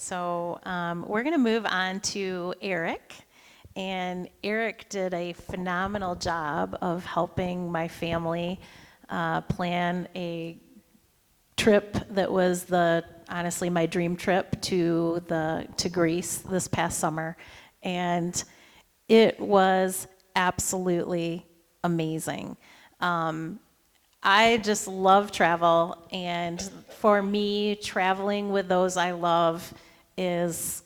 So we're going to move on to Eric. And Eric did a phenomenal job of helping my family plan a trip that was honestly my dream trip to Greece this past summer. And it was absolutely amazing. I just love travel, and for me, traveling with those I love is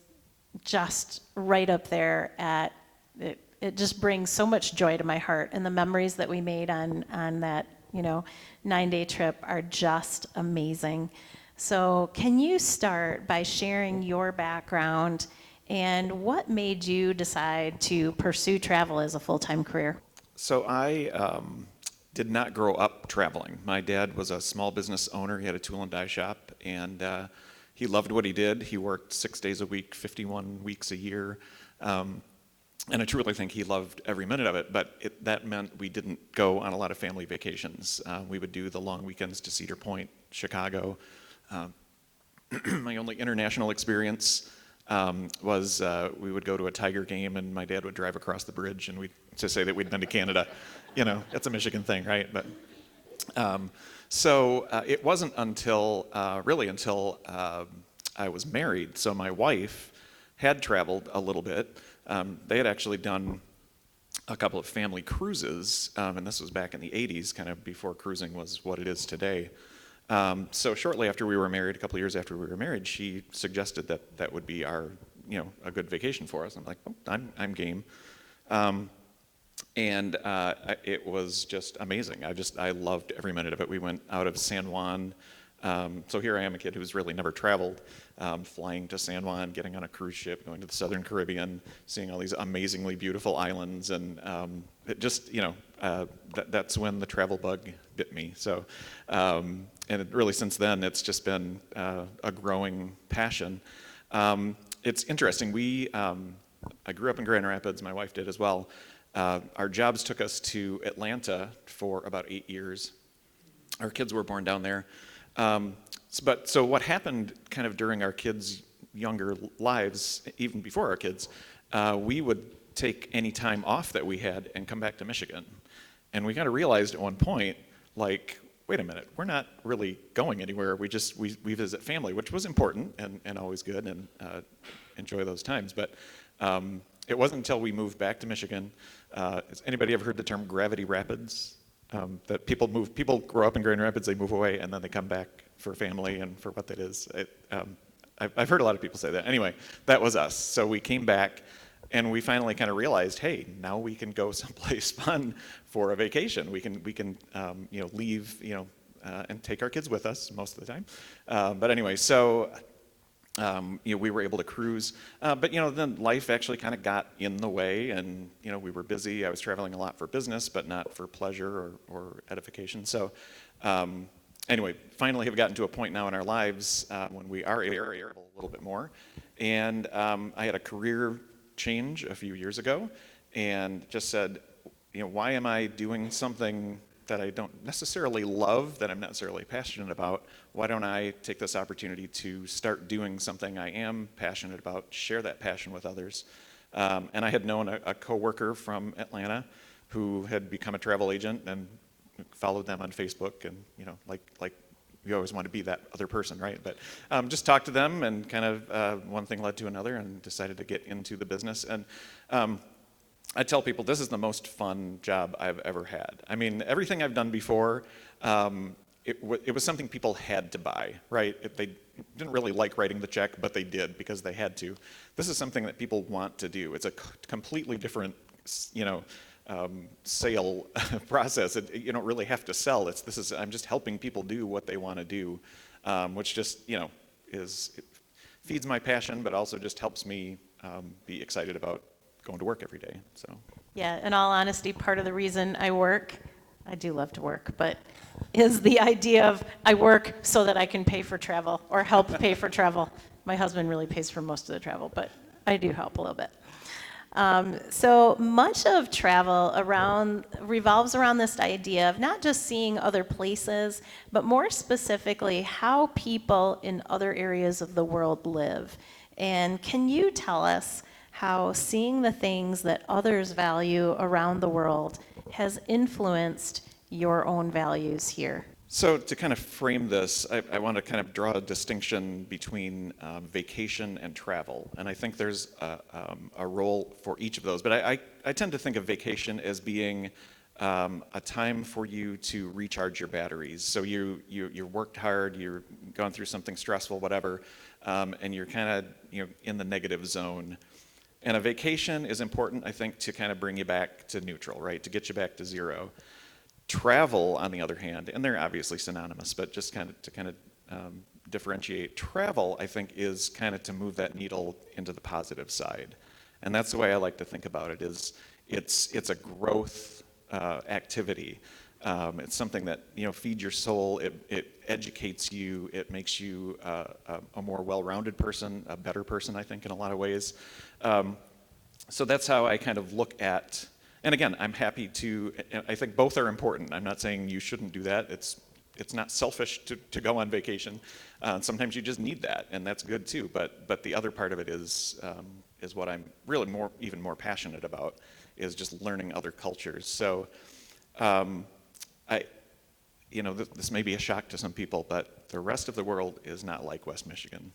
just right up there at it. It just brings so much joy to my heart, and the memories that we made on that 9-day trip are just amazing. So can you start by sharing your background and what made you decide to pursue travel as a full-time career? So I did not grow up traveling. My dad was a small business owner. He had a tool and die shop, and he loved what he did. He worked 6 days a week, 51 weeks a year, and I truly think he loved every minute of it, but that meant we didn't go on a lot of family vacations. We would do the long weekends to Cedar Point, Chicago. My only international experience was we would go to a Tiger game, and my dad would drive across the bridge, and to say that we'd been to Canada. It's a Michigan thing, right? But so it wasn't until I was married. So my wife had traveled a little bit. They had actually done a couple of family cruises, and this was back in the 80s, kind of before cruising was what it is today. So shortly after we were married, a couple of years after we were married, she suggested that would be our, a good vacation for us. I'm like, oh, I'm game. And it was just amazing. I loved every minute of it. We went out of San Juan. So here I am, a kid who's really never traveled, flying to San Juan, getting on a cruise ship, going to the Southern Caribbean, seeing all these amazingly beautiful islands, and it just, that's when the travel bug bit me. So, and really since then, it's just been a growing passion. It's interesting. I grew up in Grand Rapids. My wife did as well. Our jobs took us to Atlanta for about 8 years. Our kids were born down there. So what happened kind of during our kids' younger lives, even before our kids, we would take any time off that we had and come back to Michigan. And we kind of realized at one point, like, wait a minute, we're not really going anywhere. We visit family, which was important and always good, and enjoy those times. But it wasn't until we moved back to Michigan. Has anybody ever heard the term gravity rapids? That people grow up in Grand Rapids, they move away, and then they come back for family and for what that is. I've heard a lot of people say that. Anyway, that was us. So we came back, and we finally kind of realized, hey, now we can go someplace fun for a vacation. We can leave, and take our kids with us most of the time. But anyway, so. We were able to cruise, but then life actually kind of got in the way, and we were busy. I was traveling a lot for business, but not for pleasure or edification. So anyway, finally have gotten to a point now in our lives when we are able a little bit more. And I had a career change a few years ago, and just said, why am I doing something that I don't necessarily love, that I'm not necessarily passionate about? Why don't I take this opportunity to start doing something I am passionate about, share that passion with others? And I had known a coworker from Atlanta who had become a travel agent, and followed them on Facebook, and like you always want to be that other person, right? But just talked to them, and kind of one thing led to another, and decided to get into the business. And I tell people this is the most fun job I've ever had. I mean, everything I've done before, it was something people had to buy, right? They didn't really like writing the check, but they did because they had to. This is something that people want to do. It's a completely different, sale process. You don't really have to sell. I'm just helping people do what they want to do, which just, it feeds my passion, but also just helps me be excited about going to work every day. So yeah, in all honesty, part of the reason I do love to work, but is the idea of I work so that I can pay for travel or help pay for travel. My husband really pays for most of the travel, but I do help a little bit. So much of travel revolves around this idea of not just seeing other places, but more specifically how people in other areas of the world live. And can you tell us how seeing the things that others value around the world has influenced your own values here? So to kind of frame this, I want to kind of draw a distinction between vacation and travel. And I think there's a role for each of those. But I tend to think of vacation as being a time for you to recharge your batteries. So you worked hard, you're gone through something stressful, whatever, and you're kind of in the negative zone. And a vacation is important, I think, to kind of bring you back to neutral, right? To get you back to zero. Travel, on the other hand, and they're obviously synonymous, but just kind of differentiate. Travel, I think, is kind of to move that needle into the positive side, and that's the way I like to think about it. Is it's a growth activity. It's something that feeds your soul. It educates you. It makes you a more well-rounded person, a better person, I think, in a lot of ways. So that's how I kind of look at. And again, I'm happy to. I think both are important. I'm not saying you shouldn't do that. It's not selfish to go on vacation. Sometimes you just need that, and that's good too. But the other part of it is what I'm really even more passionate about, is just learning other cultures. So, this may be a shock to some people, but the rest of the world is not like West Michigan.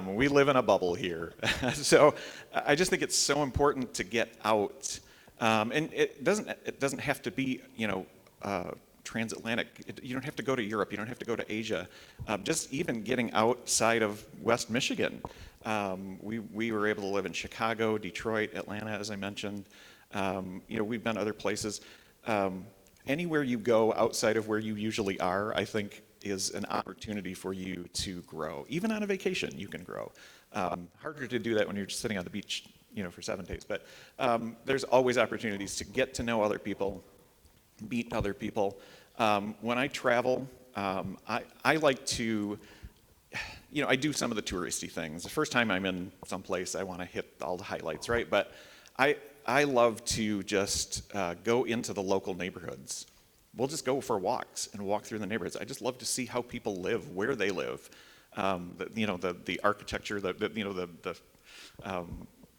We live in a bubble here. So I just think it's so important to get out. And it doesn't have to be, transatlantic. You don't have to go to Europe. You don't have to go to Asia. Just even getting outside of West Michigan. We were able to live in Chicago, Detroit, Atlanta, as I mentioned. We've been other places. Anywhere you go outside of where you usually are, I think, is an opportunity for you to grow. Even on a vacation, you can grow. Harder to do that when you're just sitting on the beach, for 7 days. But there's always opportunities to get to know other people, meet other people. When I travel, I like to, I do some of the touristy things. The first time I'm in someplace, I want to hit all the highlights, right? But I love to just go into the local neighborhoods. We'll just go for walks and walk through the neighborhoods. I just love to see how people live, where they live, the architecture, the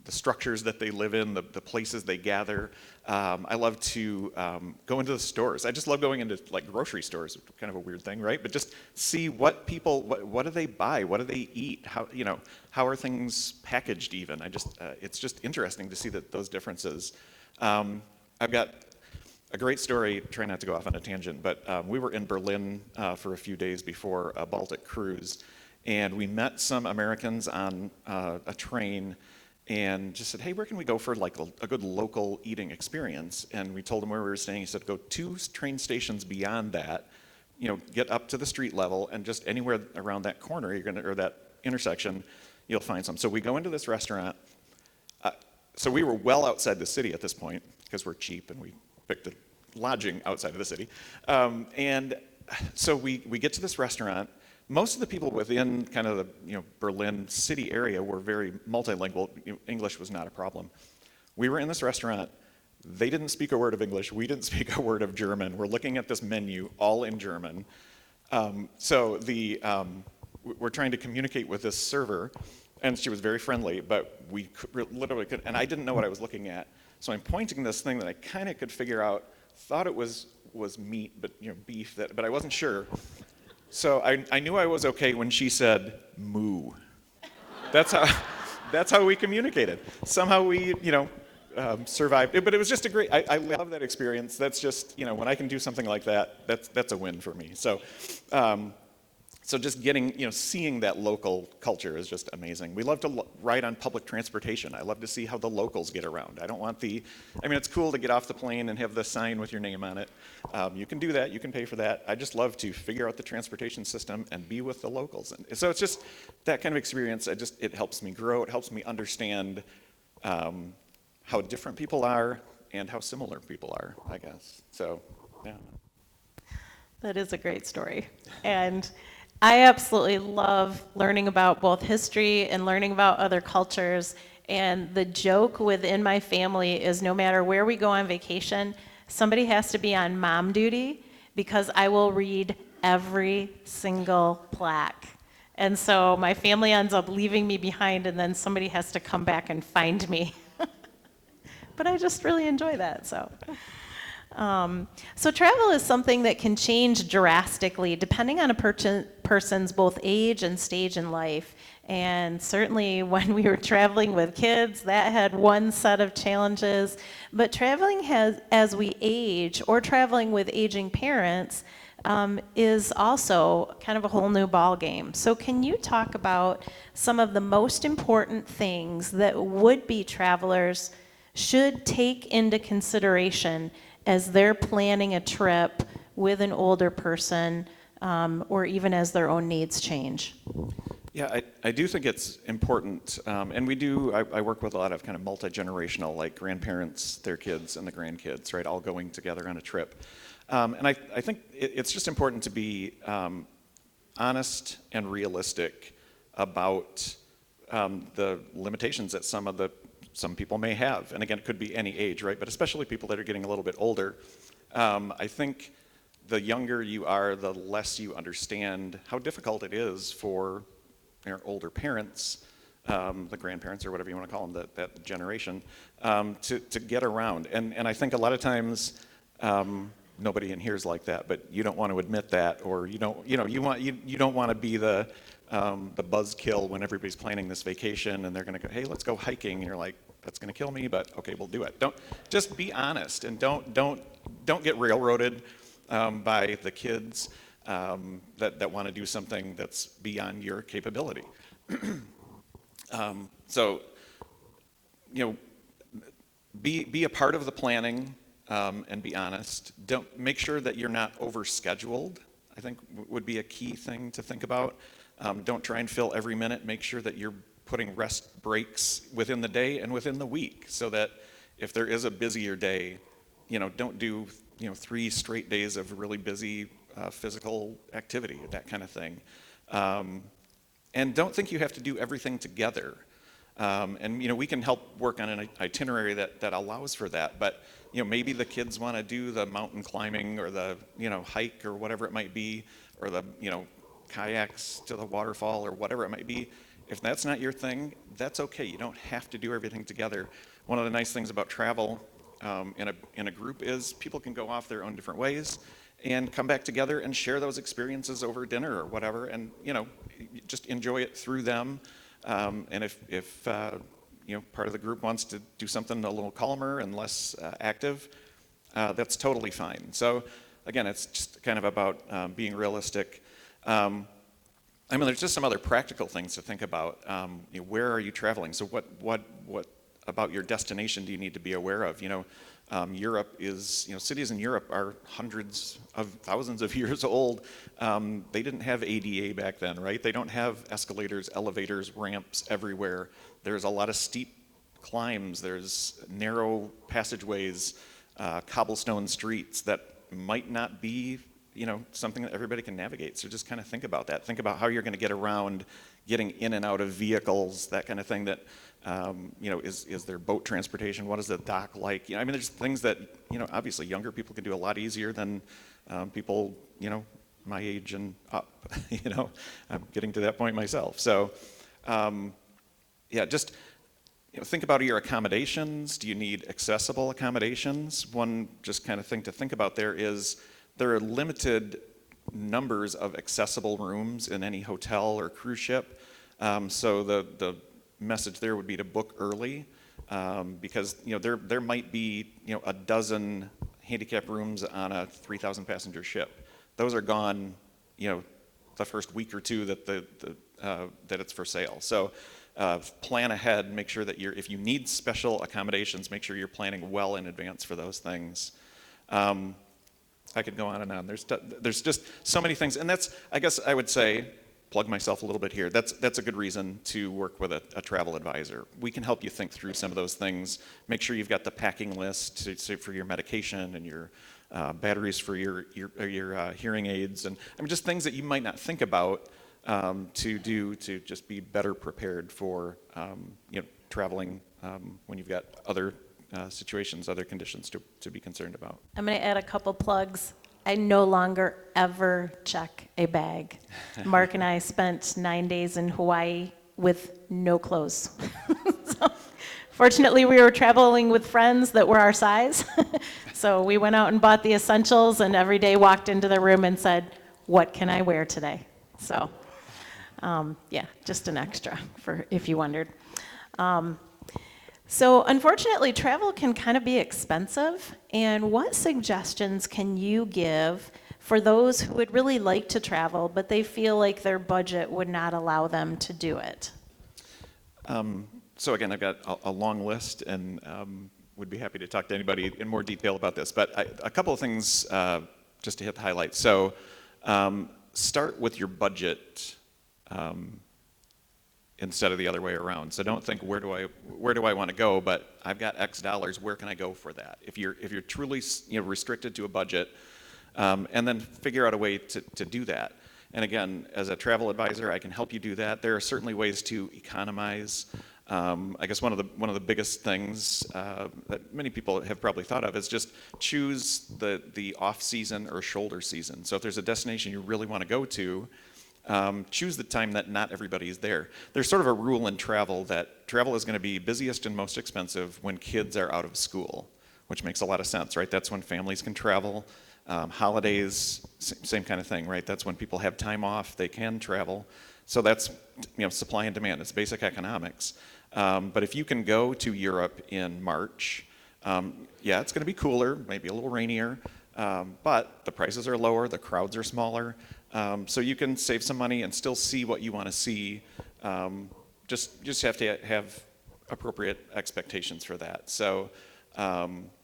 structures that they live in, the places they gather. I love to go into the stores. I just love going into like grocery stores, kind of a weird thing, right? But just see what people, what do they buy? What do they eat? How are things packaged even? It's just interesting to see those differences. I've got a great story, try not to go off on a tangent, but we were in Berlin for a few days before a Baltic cruise, and we met some Americans on a train and just said, hey, where can we go for like a good local eating experience? And we told him where we were staying. He said, go 2 train stations beyond that, get up to the street level, and just anywhere around that corner, or that intersection, you'll find some. So we go into this restaurant. So we were well outside the city at this point, because we're cheap and we picked a lodging outside of the city. And so we get to this restaurant. Most of the people within kind of the Berlin city area were very multilingual. English was not a problem. We were in this restaurant. They didn't speak a word of English. We didn't speak a word of German. We're looking at this menu all in German. So we're trying to communicate with this server, and she was very friendly, but we literally couldn't, and I didn't know what I was looking at. So I'm pointing this thing that I kind of could figure out, thought it was meat, but beef, but I wasn't sure. So I knew I was okay when she said moo. That's how we communicated. Somehow we survived. But it was just a great. I love that experience. That's just when I can do something like that, that's a win for me. So. So just getting, seeing that local culture is just amazing. We love to ride on public transportation. I love to see how the locals get around. I don't want it's cool to get off the plane and have the sign with your name on it. You can do that, you can pay for that. I just love to figure out the transportation system and be with the locals. And so it's just that kind of experience, it helps me grow, it helps me understand how different people are and how similar people are, I guess. So, yeah. That is a great story. And I absolutely love learning about both history and learning about other cultures. And the joke within my family is no matter where we go on vacation, somebody has to be on mom duty because I will read every single plaque. And so my family ends up leaving me behind, and then somebody has to come back and find me. But I just really enjoy that, so. So travel is something that can change drastically depending on a person's both age and stage in life. And certainly when we were traveling with kids, that had one set of challenges. But traveling has, as we age, or traveling with aging parents, is also kind of a whole new ball game. So can you talk about some of the most important things that would-be travelers should take into consideration as they're planning a trip with an older person, or even as their own needs change? Yeah, I do think it's important, and I work with a lot of kind of multi-generational, like grandparents, their kids, and the grandkids, right, all going together on a trip. And I think it's just important to be honest and realistic about the limitations that some people may have. And again, it could be any age, right, but especially people that are getting a little bit older. I think the younger you are, the less you understand how difficult it is for older parents, the grandparents or whatever you want to call them, that generation, to get around. And I think a lot of times nobody in here is like that, but you don't want to admit that, or you don't want to be the buzzkill when everybody's planning this vacation and they're going to go, hey, let's go hiking, and you're like, that's going to kill me, but okay, we'll do it. Just be honest, and don't get railroaded by the kids that want to do something that's beyond your capability. So, be a part of the planning, and be honest. Don't make sure that you're not overscheduled. I think would be a key thing to think about. Don't try and fill every minute. Make sure that you're putting rest breaks within the day and within the week, so that if there is a busier day, don't do 3 straight days of really busy physical activity, that kind of thing. And don't think you have to do everything together. And we can help work on an itinerary that allows for that. But maybe the kids want to do the mountain climbing, or the hike, or whatever it might be, or the kayaks to the waterfall, or whatever it might be. If that's not your thing, that's okay. You don't have to do everything together. One of the nice things about travel in a group is people can go off their own different ways and come back together and share those experiences over dinner or whatever, and just enjoy it through them. And if part of the group wants to do something a little calmer and less active, that's totally fine. So again, it's just kind of about being realistic. There's just some other practical things to think about. Where are you traveling? So what about your destination do you need to be aware of? Europe is, cities in Europe are hundreds of thousands of years old. They didn't have ADA back then, right? They don't have escalators, elevators, ramps everywhere. There's a lot of steep climbs. There's narrow passageways, cobblestone streets that might not be, something that everybody can navigate. So just kind of think about that. Think about how you're going to get around, getting in and out of vehicles, that kind of thing. That is there boat transportation? What is the dock like? There's things that obviously younger people can do a lot easier than people my age and up. I'm getting to that point myself. So just think about your accommodations. Do you need accessible accommodations? One just kind of thing to think about there is there are limited numbers of accessible rooms in any hotel or cruise ship. So the message there would be to book early, because there might be a dozen handicap rooms on a 3,000 passenger ship. Those are gone the first week or two that it's for sale. So plan ahead. Make sure that if you need special accommodations, make sure you're planning well in advance for those things. I could go on and on. There's just so many things, and that's, I guess I would say, plug myself a little bit here. That's a good reason to work with a travel advisor. We can help you think through some of those things. Make sure you've got the packing list for your medication and your batteries for your hearing aids, and just things that you might not think about to do to just be better prepared for traveling when you've got other situations, other conditions to be concerned about. I'm going to add a couple plugs. I no longer ever check a bag. Mark and I spent 9 days in Hawaii with no clothes. So, fortunately, we were traveling with friends that were our size. So we went out and bought the essentials and every day walked into the room and said, what can I wear today? So, yeah, just an extra for if you wondered. So unfortunately, travel can kind of be expensive. And what suggestions can you give for those who would really like to travel, but they feel like their budget would not allow them to do it? So again, I've got a long list and would be happy to talk to anybody in more detail about this. But a couple of things just to hit the highlights. So start with your budget instead of the other way around. So don't think where do I want to go, but I've got X dollars. Where can I go for that? If you're truly restricted to a budget, and then figure out a way to do that. And again, as a travel advisor, I can help you do that. There are certainly ways to economize. I guess one of the biggest things that many people have probably thought of is just choose the off season or shoulder season. So if there's a destination you really want to go to, choose the time that not everybody is there. There's sort of a rule in travel that travel is going to be busiest and most expensive when kids are out of school, which makes a lot of sense, right? That's when families can travel. Holidays, same kind of thing, right? That's when people have time off, they can travel. So that's supply and demand. It's basic economics. But if you can go to Europe in March, yeah, it's going to be cooler, maybe a little rainier, but the prices are lower, the crowds are smaller. So you can save some money and still see what you want to see. Just have to have appropriate expectations for that. So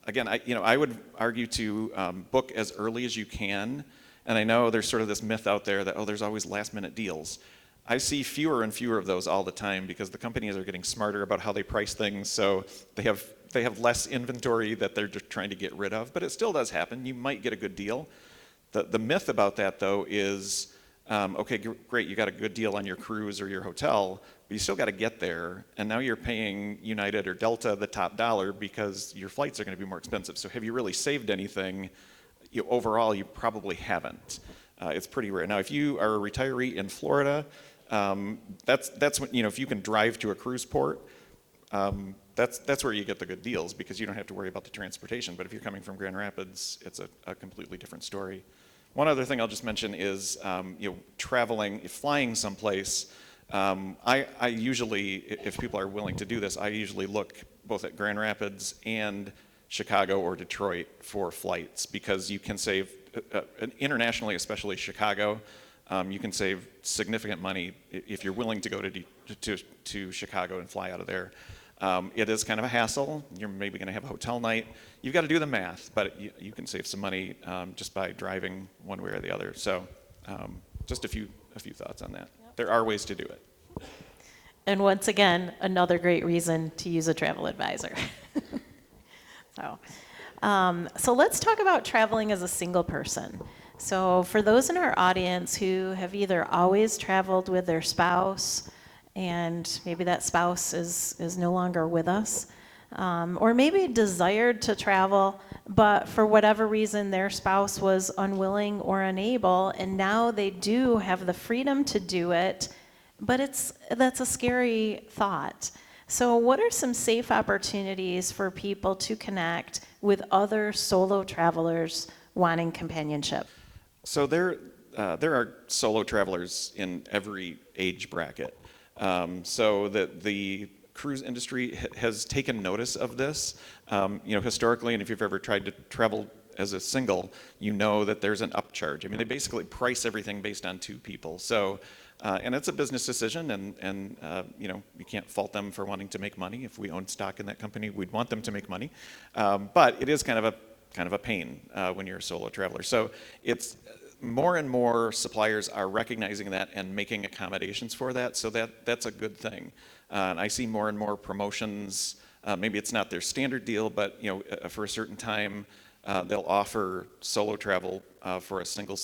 again, I would argue to book as early as you can. And I know there's sort of this myth out there that there's always last-minute deals. I see fewer and fewer of those all the time because the companies are getting smarter about how they price things. So they have less inventory that they're just trying to get rid of. But it still does happen. You might get a good deal. The myth about that, though, is, okay, great, you got a good deal on your cruise or your hotel, but you still got to get there, and now you're paying United or Delta the top dollar because your flights are going to be more expensive. So have you really saved anything? Overall, you probably haven't. It's pretty rare. Now, if you are a retiree in Florida, that's when, if you can drive to a cruise port, that's where you get the good deals because you don't have to worry about the transportation. But if you're coming from Grand Rapids, it's a completely different story. One other thing I'll just mention is traveling, flying someplace. I usually, if people are willing to do this, I usually look both at Grand Rapids and Chicago or Detroit for flights because you can save, internationally, especially Chicago, you can save significant money if you're willing to go to Chicago and fly out of there. It is kind of a hassle. You're maybe going to have a hotel night. You've got to do the math, but you can save some money just by driving one way or the other. So just a few thoughts on that. Yep. There are ways to do it. And once again, another great reason to use a travel advisor. So let's talk about traveling as a single person. So for those in our audience who have either always traveled with their spouse, and maybe that spouse is no longer with us, or maybe desired to travel, but for whatever reason their spouse was unwilling or unable, and now they do have the freedom to do it, but that's a scary thought. So what are some safe opportunities for people to connect with other solo travelers wanting companionship? So there are solo travelers in every age bracket. So the cruise industry has taken notice of this. Historically, and if you've ever tried to travel as a single, you know that there's an upcharge. I mean, they basically price everything based on two people. So, and it's a business decision, and you can't fault them for wanting to make money. If we owned stock in that company, we'd want them to make money. But it is kind of a pain when you're a solo traveler. So it's more and more suppliers are recognizing that and making accommodations for that. So that's a good thing. And I see more and more promotions. Maybe it's not their standard deal, but for a certain time, they'll offer solo travel for a single,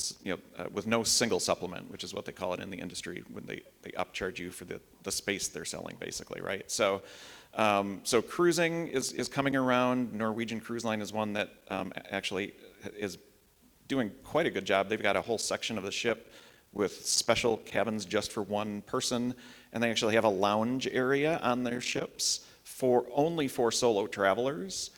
with no single supplement, which is what they call it in the industry when they upcharge you for the space they're selling, basically, right? So cruising is coming around. Norwegian Cruise Line is one that actually is doing quite a good job. They've got a whole section of the ship with special cabins just for one person, and they actually have a lounge area on their ships only for solo travelers.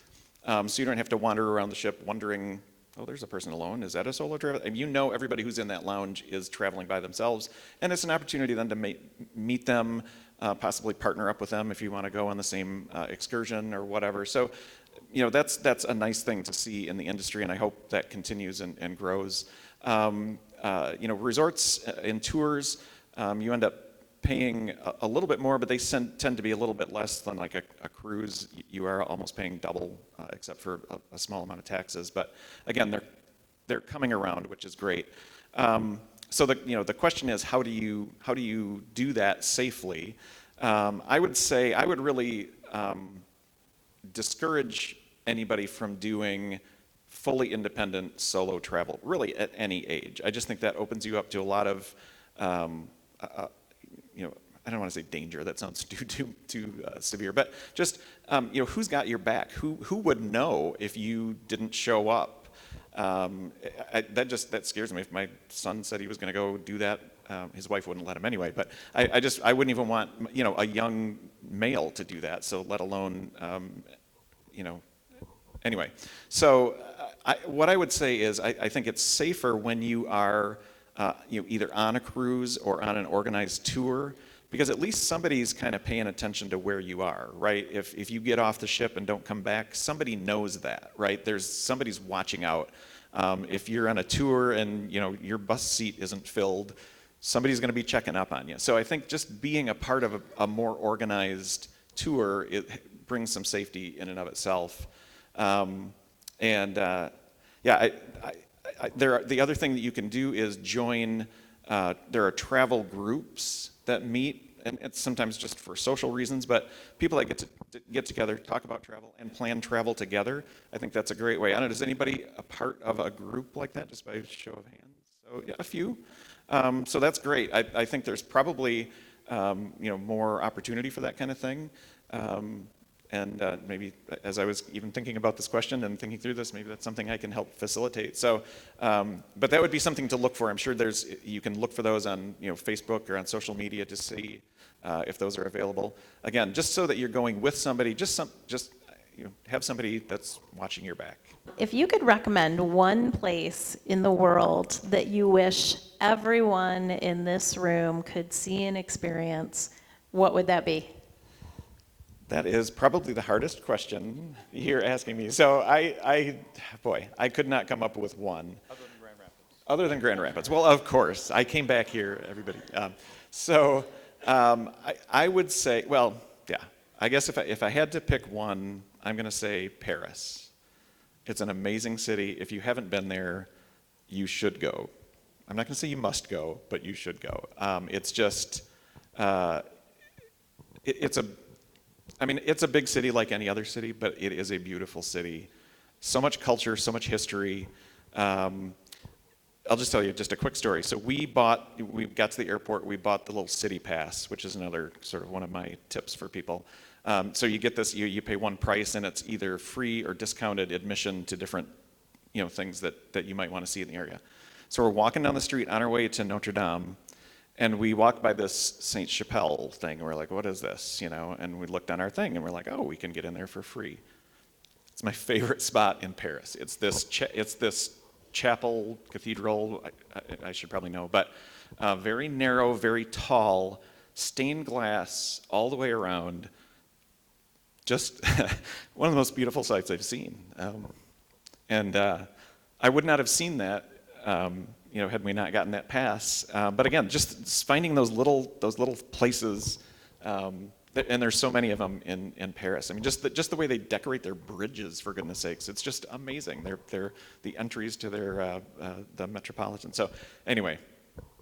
So you don't have to wander around the ship wondering, oh, there's a person alone. Is that a solo traveler? And you know everybody who's in that lounge is traveling by themselves, and it's an opportunity then to meet them, possibly partner up with them if you want to go on the same excursion or whatever. So, that's a nice thing to see in the industry, and I hope that continues and grows. Resorts and tours, you end up paying a little bit more, but they tend to be a little bit less than like a cruise. You are almost paying double, except for a small amount of taxes. But again, they're coming around, which is great. So the question is, how do you do that safely? I would say I would really discourage anybody from doing fully independent solo travel, really at any age. I just think that opens you up to a lot of, I don't want to say danger. That sounds too severe. But just, who's got your back? Who would know if you didn't show up? That scares me. If my son said he was going to go do that, his wife wouldn't let him anyway. But I wouldn't even want, a young male to do that. So let alone, Anyway, so what I would say is I think it's safer when you are either on a cruise or on an organized tour, because at least somebody's kind of paying attention to where you are, right? If you get off the ship and don't come back, somebody knows that, right? Somebody's watching out. If you're on a tour and your bus seat isn't filled, somebody's going to be checking up on you. So I think just being a part of a more organized tour, it brings some safety in and of itself. The other thing that you can do is join, there are travel groups that meet, and it's sometimes just for social reasons, but people that get together, talk about travel, and plan travel together. I think that's a great way. I don't know, is anybody a part of a group like that, just by a show of hands? So yeah, a few. So that's great. I think there's probably more opportunity for that kind of thing. And maybe as I was even thinking about this question and thinking through this, maybe that's something I can help facilitate. So, but that would be something to look for. I'm sure you can look for those on Facebook or on social media to see if those are available. Again, just so that you're going with somebody, have somebody that's watching your back. If you could recommend one place in the world that you wish everyone in this room could see and experience, what would that be? That is probably the hardest question you're asking me. So I could not come up with one. Other than Grand Rapids. Other than Grand Rapids. Well, of course. I came back here, everybody. I would say, I guess if I had to pick one, I'm going to say Paris. It's an amazing city. If you haven't been there, you should go. I'm not going to say you must go, but you should go. It's just, it's a big city like any other city, but it is a beautiful city. So much culture, so much history. I'll just tell you just a quick story. So we got to the airport, we bought the little city pass, which is another sort of one of my tips for people. So you get this, you pay one price, and it's either free or discounted admission to different things that you might want to see in the area. So we're walking down the street on our way to Notre Dame, and we walked by this Saint Chapelle thing, and we're like, what is this? And we looked on our thing, and we're like, oh, we can get in there for free. It's my favorite spot in Paris. It's this chapel, cathedral, I should probably know, but very narrow, very tall, stained glass all the way around. Just one of the most beautiful sights I've seen. I would not have seen that had we not gotten that pass. But again, just finding those little places, and there's so many of them in Paris. I mean, just the way they decorate their bridges, for goodness sakes, it's just amazing. They're the entries to the Metropolitan. So anyway,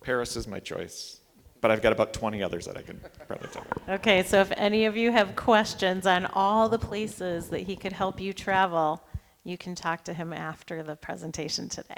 Paris is my choice. But I've got about 20 others that I can probably tell you. Okay, so if any of you have questions on all the places that he could help you travel, you can talk to him after the presentation today.